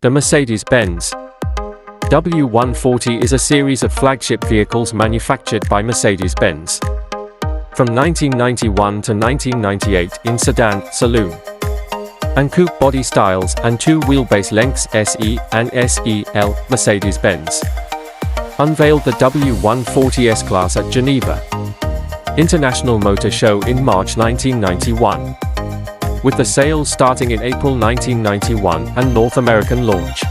The Mercedes-Benz W140 is a series of flagship vehicles manufactured by Mercedes-Benz. From 1991 to 1998 in sedan, saloon, and coupe body styles and two wheelbase lengths SE and SEL, Mercedes-Benz unveiled the W140 S-Class at Geneva International Motor Show in March 1991. With the sales starting in April 1991 and North American launch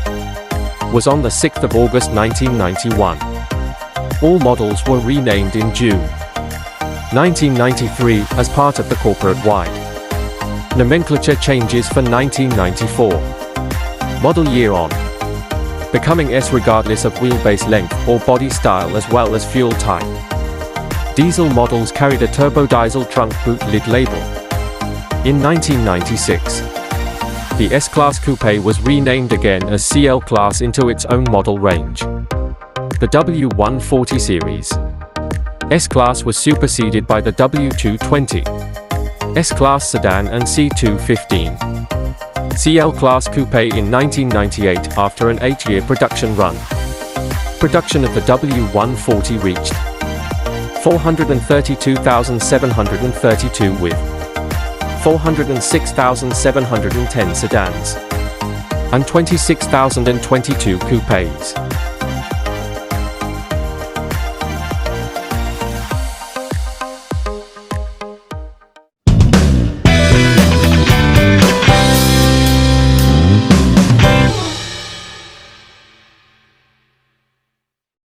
was on the 6th of August 1991. All models were renamed in June 1993 as part of the corporate-wide nomenclature changes for 1994 model year on, becoming S regardless of wheelbase length or body style as well as fuel type. Diesel models carried a turbo-diesel trunk boot lid label. In 1996, the S-Class Coupe was renamed again as CL Class into its own model range. The W140 series S-Class was superseded by the W220 S-Class Sedan and C215 CL Class Coupe in 1998 after an 8-year production run. Production of the W140 reached 432,732 with 406,710 sedans and 26,022 coupes.